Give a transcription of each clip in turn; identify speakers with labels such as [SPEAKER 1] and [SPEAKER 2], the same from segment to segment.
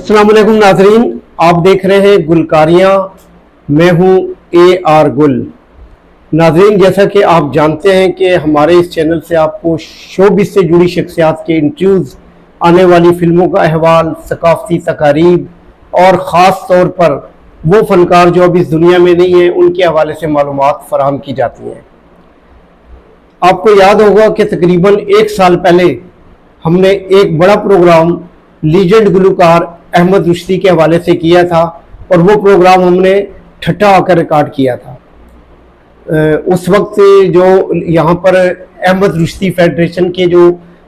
[SPEAKER 1] अस्सलाम वालेकुम नाजरीन, आप देख रहे हैं गुलकारियाँ। मैं हूँ AR गुल। नाजरीन, जैसा कि आप जानते हैं कि हमारे इस चैनल से आपको शोबिस से जुड़ी शख्सियात के इंटरव्यूज़, आने वाली फिल्मों का अहवाल, सकाफती तकारीब और ख़ास तौर पर वो फ़नकार जो अब इस दुनिया में नहीं है उनके हवाले से मालूमात फ़राहम की जाती हैं। आपको याद होगा कि तकरीबन 1 साल पहले हमने एक बड़ा प्रोग्राम लीजेंड गुलकार अहमद रुश्ती के हवाले से किया था और वो प्रोग्राम हमने ठट्ठा आकर रिकॉर्ड किया था। उस वक्त जो यहाँ पर अहमद रुश्ती फेडरेशन के जो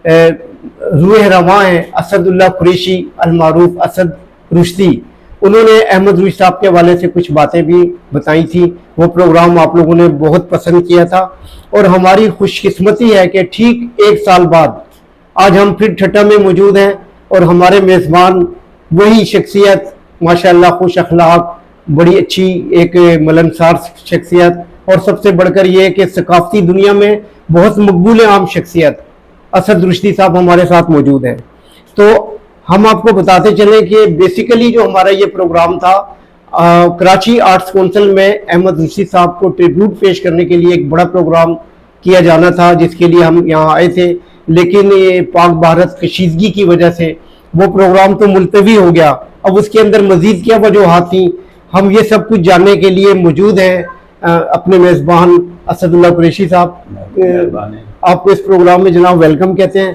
[SPEAKER 1] रूह रवा हैं असदुल्ला कुरैशी अलमारूफ असद रुश्ती, उन्होंने अहमद रुश्ती साहब के हवाले से कुछ बातें भी बताई थी। वो प्रोग्राम आप लोगों ने बहुत पसंद किया था और हमारी खुशकिस्मती है कि ठीक 1 साल बाद आज हम फिर ठट्ठा में मौजूद हैं और हमारे मेज़बान वही शख्सियत, माशाअल्लाह खुश अखलाक, बड़ी अच्छी एक मिलनसार शख्सियत और सबसे बढ़कर ये कि सकाफती दुनिया में बहुत मकबूल आम शख्सियत असद रुश्ती साहब हमारे साथ मौजूद हैं। तो हम आपको बताते चलें कि बेसिकली जो हमारा ये प्रोग्राम था, कराची आर्ट्स काउंसिल में अहमद रुश्ती साहब को ट्रिब्यूट पेश करने के लिए एक बड़ा प्रोग्राम किया जाना था, जिसके लिए हम यहाँ आए थे। लेकिन ये पाक भारत कशीदगी की वजह से वो प्रोग्राम तो मुलतवी हो गया। अब उसके अंदर मजीद क्या वजूहात थी, हम ये सब कुछ जानने के लिए मौजूद हैं अपने मेज़बान असदुल्ला कुरैशी साहब। आपको इस प्रोग्राम में जनाब वेलकम कहते हैं।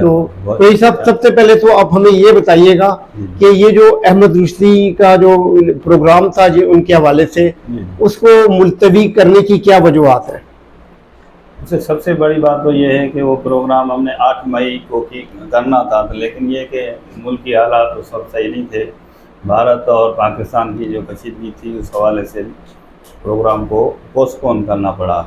[SPEAKER 1] तो ये सबसे पहले तो आप हमें ये बताइएगा कि ये जो अहमद रुश्ती का जो प्रोग्राम था जो उनके हवाले से, उसको मुलतवी करने की क्या वजूहात है?
[SPEAKER 2] सबसे बड़ी बात तो ये है कि वो प्रोग्राम हमने 8 मई को करना था, लेकिन ये कि मुल्की हालात उस वक्त सही नहीं थे। भारत और पाकिस्तान की जो कशीदगी थी उस हवाले से प्रोग्राम को पोस्टपोन करना पड़ा।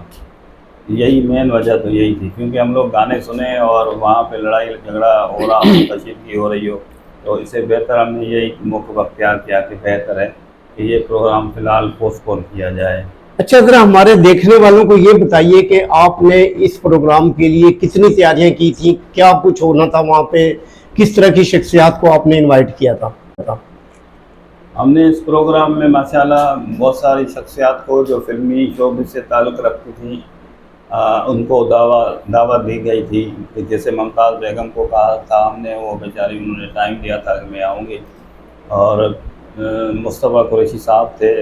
[SPEAKER 2] यही मेन वजह तो यही थी, क्योंकि हम लोग गाने सुने और वहाँ पे लड़ाई झगड़ा हो रहा हो, कशीदगी हो रही हो, तो इससे बेहतर हमने यही मौका अख्तियार किया कि बेहतर है कि ये प्रोग्राम फ़िलहाल पोस्टपोन किया जाए।
[SPEAKER 1] अच्छा, ज़रा हमारे देखने वालों को ये बताइए कि आपने इस प्रोग्राम के लिए कितनी तैयारियां की थी, क्या कुछ होना था वहाँ पे, किस तरह की शख्सियात को आपने इनवाइट किया था?
[SPEAKER 2] हमने इस प्रोग्राम में माशाल्लाह बहुत सारी शख्सियात को जो फिल्मी शोबे से ताल्लुक़ रखती थी उनको दावत दी गई थी। कि जैसे मुमताज़ बेगम को कहा था हमने, वो बेचारी उन्होंने टाइम दिया था कि मैं आऊँगी, और मुस्तफ़ा कुरैशी साहब थे,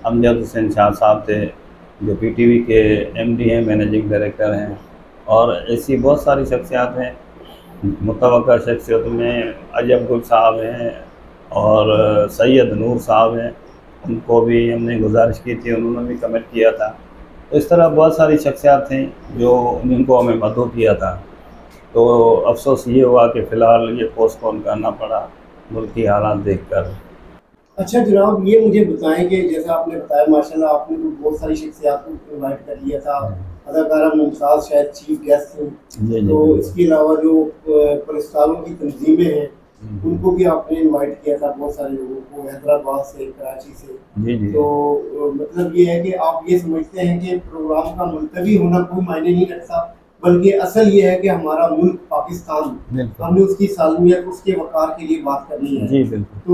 [SPEAKER 2] अमजद हुसैन शाह साहब थे जो PTV के MD हैं, मैनेजिंग डायरेक्टर हैं, और ऐसी बहुत सारी शख्सियात हैं। मुतवक्का शख्सियत में अजब गुल साहब हैं और सैयद नूर साहब हैं, उनको भी हमने गुजारिश की थी, उन्होंने भी कमेंट किया था। तो इस तरह बहुत सारी शख्सियात हैं जो जिनको हमें मदद किया था। तो अफसोस ये हुआ कि फ़िलहाल ये पोस्टपोन करना पड़ा मुल्की हालात देखकर।
[SPEAKER 1] अच्छा जनाब, ये मुझे बताएं कि जैसा आपने बताया माशाल्लाह आपने तो बहुत सारी शख्सियात को इनवाइट कर लिया था। अदाकारा मुमताज़ शायद चीफ गेस्ट थी, तो इसके अलावा जो पुरस्कारों की तंजीमें हैं उनको भी आपने इनवाइट किया था, बहुत सारे लोगों को हैदराबाद से, कराची से। तो मतलब ये है कि आप ये समझते हैं कि प्रोग्राम का मुलतवी होना कोई मायने नहीं रखता, बल्कि असल ये है कि हमारा मुल्क पाकिस्तान, हमने उसकी सालमियत, उसके वक़ार के लिए बात करनी है। तो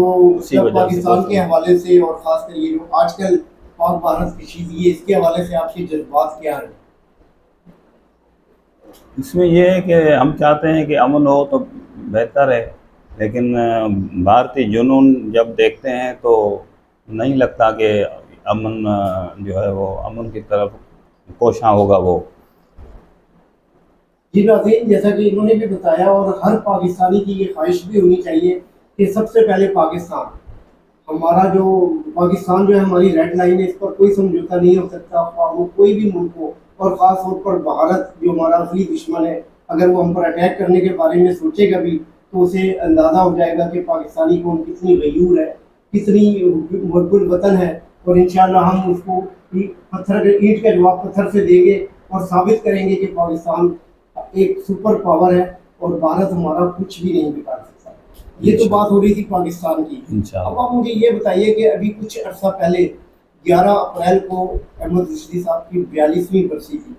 [SPEAKER 1] पाकिस्तान के हवाले से और ख़ासकर ये जो आजकल पाक भारत कशीदगी है, इसके हवाले से आपके जज्बात क्या हैं?
[SPEAKER 2] इसमें यह है कि हम चाहते हैं कि अमन हो तो बेहतर है, लेकिन भारतीय जुनून जब देखते हैं तो नहीं लगता कि अमन जो है वो अमन की तरफ कोशिश होगा वो।
[SPEAKER 1] जी नाज़रीन, जैसा कि इन्होंने भी बताया और हर पाकिस्तानी की ये ख्वाहिश भी होनी चाहिए कि सबसे पहले पाकिस्तान जो है हमारी रेड लाइन है, इस पर कोई समझौता नहीं हो सकता। वो कोई भी मुल्क हो और ख़ास तौर पर भारत जो हमारा असली दुश्मन है, अगर वो हम पर अटैक करने के बारे में सोचेगा भी तो उसे अंदाज़ा हो जाएगा कि पाकिस्तानी कौम कितनी गयूर है, कितनी मुहब्बुल वतन है, और इंशाअल्लाह हम उसको ईंट का जवाब पत्थर से देंगे और साबित करेंगे कि पाकिस्तान एक सुपर पावर है और भारत हमारा कुछ भी नहीं बिगाड़ सकता। ये तो बात हो रही थी पाकिस्तान की। अब आप मुझे ये बताइए कि अभी कुछ अर्सा पहले 11 अप्रैल को अहमद रुश्ती साहब की 42वीं बरसी थी।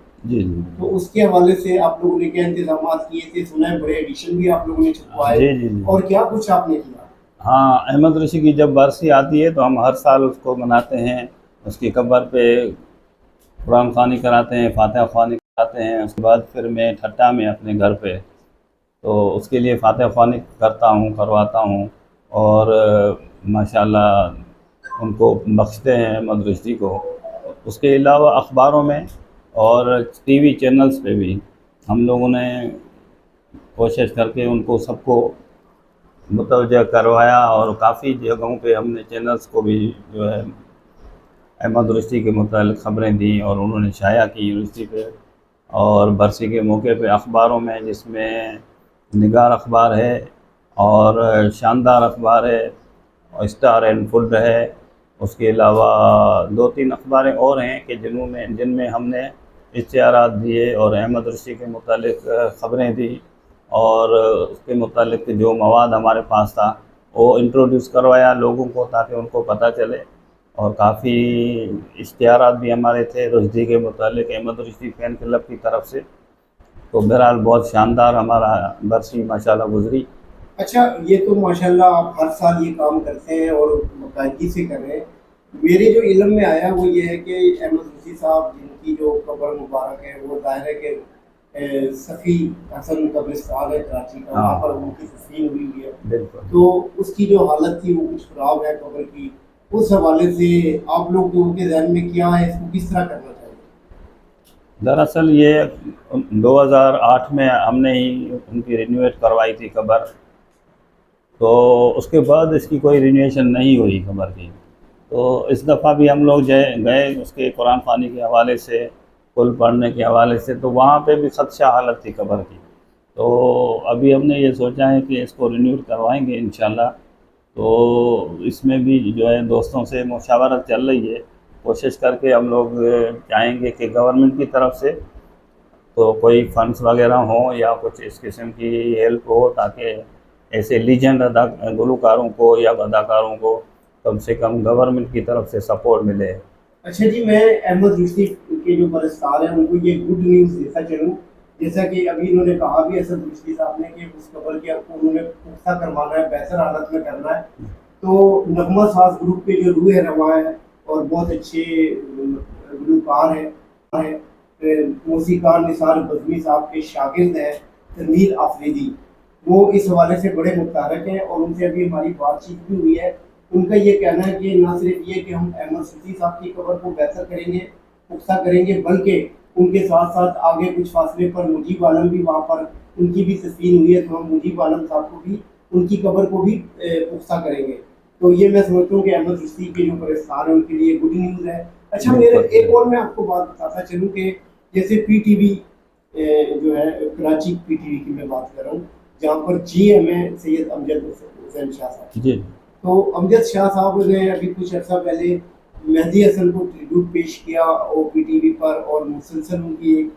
[SPEAKER 1] तो उसके हवाले से आप लोगों ने क्या इंतजाम किए थे? सुना है बड़े एडिशन भी आप लोगों ने छपवाए, और क्या कुछ आपने किया?
[SPEAKER 2] हाँ, अहमद ऋषि की जब बरसी आती है तो हम हर साल उसको मनाते हैं। उसकी कब्र पे कुरान ख़वानी कराते हैं, फातिहा ख़वानी कराते हैं। उसके बाद फिर मैं ठट्टा में अपने घर पे तो उसके लिए फातिहा ख़वानी करता हूँ, करवाता हूँ। और माशाल्लाह उनको बख्शते हैं अहमद ऋषि को। उसके अलावा अखबारों में और टीवी चैनल्स पे भी हम लोगों ने कोशिश करके उनको सबको मुतवज्जा करवाया, और काफ़ी जगहों पे हमने चैनल्स को भी जो है अहमद ऋषि के मुतालिक ख़बरें दी और उन्होंने शाया की ऋषि पे। और बरसी के मौके पे अखबारों में, जिसमें निगार अखबार है और शानदार अखबार है और स्टार एंड फुड है। उसके अलावा 2-3 अखबारें और हैं कि जिनमें हमने इश्तिहारात दिए और अहमद ऋषि के मुतालिक ख़बरें दी, और उसके मुतालिक जो मवाद हमारे पास था वो इंट्रोड्यूस करवाया लोगों को ताकि उनको पता चले। और काफ़ी इश्तिहारात भी हमारे थे रुश्दी के मुतालिक अहमद ऋषि फ़ैन क्लब की तरफ से। तो बहरहाल बहुत शानदार हमारा बरसी माशाल्लाह गुज़री।
[SPEAKER 1] अच्छा, ये तो माशाल्लाह आप हर साल ये काम करते हैं और बाकायदगी से कर रहे हैं। मेरे जो इल्म में आया वो ये है कि अहमद ऋषि साहब जिनकी जो कब्र मुबारक है वो ज़ाहिर है कि सफ़ी हसन कब्रिस्तान है कराची का, वहाँ पर उनकी तस्वीर हुई हुई है।
[SPEAKER 2] बिल्कुल।
[SPEAKER 1] तो उसकी जो हालत थी वो कुछ ख़राब है कब्र की। उस हवाले से आप लोग जो उनके ज़हन में क्या है, इसको किस तरह करना चाहिए?
[SPEAKER 2] दरअसल ये 2008 में हमने ही उनकी रिन्यूएट करवाई थी कब्र। तो उसके बाद इसकी कोई रिन्यूएशन नहीं हुई कब्र की। तो इस दफ़ा भी हम लोग गए उसके कुरान ख़वानी के हवाले से, कुल पढ़ने के हवाले से, तो वहाँ पे भी ख़दशा हालत थी कब्र की। तो अभी हमने ये सोचा है कि इसको रिन्यूड करवाएंगे इंशाल्लाह। तो इसमें भी जो है दोस्तों से मुशावरत चल रही है। कोशिश करके हम लोग चाहेंगे कि गवर्नमेंट की तरफ से तो कोई फंड्स वगैरह हों या कुछ इस किस्म की हेल्प हो, ताकि ऐसे लीजेंड गुलकारों को या अदाकारों को कम से कम गवर्नमेंट की तरफ से सपोर्ट मिले।
[SPEAKER 1] अच्छा जी, मैं अहमद ऋषि के जो परस्तार हैं उनको ये गुड न्यूज़ देता चलूँ, जैसा कि अभी इन्होंने कहा भी असद ऋषि साहब ने कि उस कब्र के आपको उन्होंने पुख्ता करवाना है, बेहतर हालत में करना है। तो नगमा साज ग्रुप के जो रूह रवा है और बहुत अच्छे गुलकार हैं, मौसीकार निसार बज़मी साहब के शागिर्द हैं तनवीर आफरीदी, वो इस हवाले से बड़े मुतहरक हैं और उनसे अभी हमारी बातचीत भी हुई है। उनका ये कहना है कि ना सिर्फ ये कि हम अहमद ऋषि साहब की कब्र को बेहतर करेंगे, पुख्ता करेंगे, बल्कि उनके साथ साथ आगे कुछ फासले पर मुजीब आलम भी वहाँ पर उनकी भी तस्वीर हुई है, तो हम मुजीब आलम साहब को भी उनकी कब्र को भी पुख्ता करेंगे। तो ये मैं समझता हूँ कि अहमद ऋषि के जो परस्तार हैं उनके लिए गुड न्यूज़ है। अच्छा, मेरे एक और मैं आपको बात बताता चलूँ कि जैसे PTV जो है कराची PTV की मैं बात कर रहा हूँ, जहाँ पर GM है सैयद अमजद हुसैन शाह साहब जी। तो अमजद शाह साहब ने अभी कुछ अर्सा पहले मेहदी हसन को ट्रिब्यूट पेश किया OPTV पर, और मुसलसल उनकी एक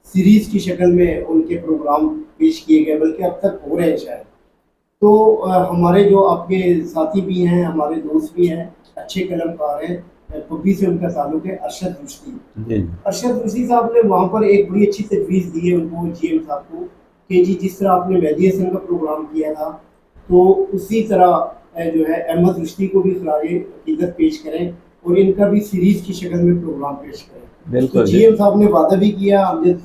[SPEAKER 1] सीरीज़ की शक्ल में उनके प्रोग्राम पेश किए गए, बल्कि अब तक हो रहे हैं शायद। तो हमारे जो आपके साथी भी हैं, हमारे दोस्त भी हैं, अच्छे कलमकार हैं, पब्बी से उनका ताल्लुक है, अरशद रुश्दी। अरशद रुश्दी साहब ने वहाँ पर एक बड़ी अच्छी तजवीज़ दी है उनको, GM साहब को, कि जी जिस तरह आपने मेहदी हसन का प्रोग्राम किया था तो उसी तरह जो है अहमद रुश्दी को भी खराजे अक़ीदत पेश करें और इनका भी सीरीज़ की शक्ल में प्रोग्राम पेश करें। बिल्कुल। तो GM साहब ने वादा भी किया। अमजद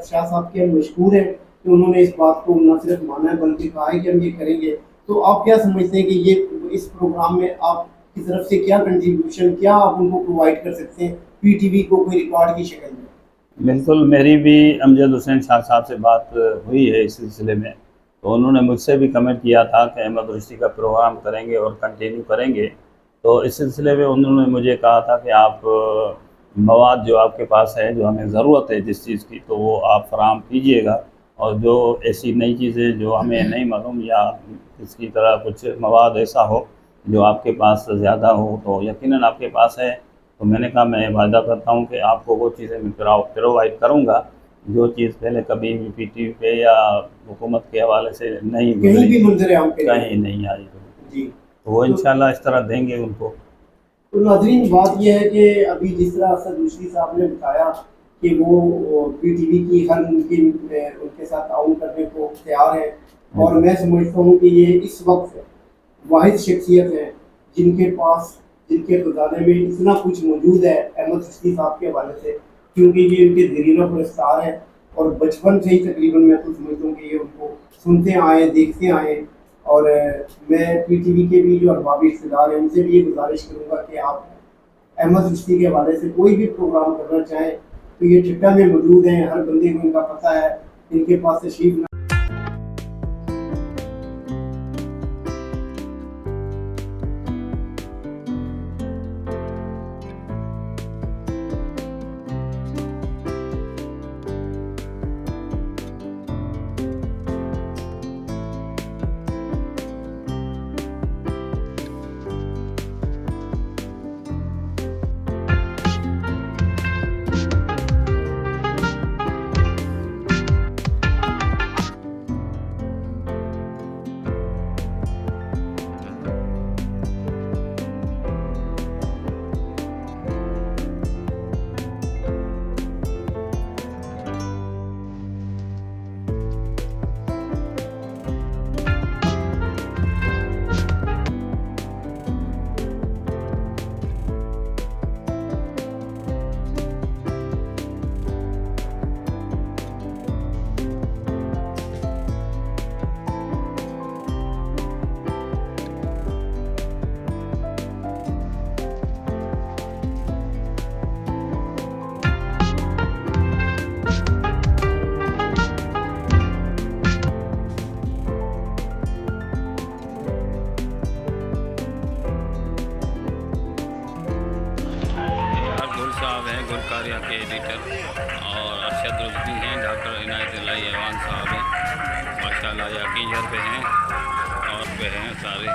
[SPEAKER 1] शाह साहब के हम मशकूर हैं कि उन्होंने इस बात को न सिर्फ माना है बल्कि कहा है कि हम ये करेंगे। तो आप क्या समझते हैं कि ये इस प्रोग्राम में आपकी तरफ से क्या कंट्रीब्यूशन, क्या आप उनको प्रोवाइड कर सकते हैं PTV को कोई रिकॉर्ड की शक्ल में?
[SPEAKER 2] बिल्कुल, मेरी भी अमजद हुसैन शाह साहब से बात हुई है इस सिलसिले में। तो उन्होंने मुझसे भी कमेंट किया था कि अहमद ऋषि का प्रोग्राम करेंगे और कंटिन्यू करेंगे। तो इस सिलसिले में उन्होंने मुझे कहा था कि आप मवाद जो आपके पास है, जो हमें ज़रूरत है जिस चीज़ की, तो वो आप फराहम कीजिएगा। और जो ऐसी नई चीज़ें जो हमें नहीं मालूम या इसकी तरह कुछ मवाद ऐसा हो जो आपके पास ज़्यादा हो तो यकीनन आपके पास है। तो मैंने कहा मैं वादा करता हूँ कि आपको वो चीज़ें मैं प्रोवाइड करूँगा जो चीज़ पहले कभी भी PTV पे या हुकूमत के हवाले से नहीं
[SPEAKER 1] कहीं भी मंजर-ए-आम पे
[SPEAKER 2] कहीं नहीं आई
[SPEAKER 1] जी।
[SPEAKER 2] तो वो इंशाल्लाह इस तरह देंगे उनको।
[SPEAKER 1] तो नाज़रीन, बात यह है कि अभी जिस तरह असद रुश्दी साहब ने बताया कि वो PTV की हर मुमकिन उनके साथ ताउन करने को तैयार है, और मैं समझता हूँ कि ये इस वक्त वाहिद शख्सियत हैं जिनके खजाने में इतना कुछ मौजूद है अहमद चिश्ती साहब के हवाले से, क्योंकि ये उनके ज़रीना पुरस्कार हैं और बचपन से ही तकरीबन मैं तो समझता हूँ कि ये उनको सुनते आए, देखते आए। और मैं PTV के भी जो अहबाबी रिश्तेदार हैं उनसे भी ये गुजारिश करूँगा कि आप अहमद चिश्ती के हवाले से कोई भी प्रोग्राम करना चाहें तो ये ठिट्टा में मौजूद हैं, हर बंदे को इनका पता है, इनके पास तशरीफ
[SPEAKER 3] साहब हैं गुलकारिया के एडिटर, और अरशद रुश्दी हैं, डॉक्टर इनायत इलाही ऐवान साहब हैं, माशाल्लाह यकीजर पे हैं और पे हैं सारे।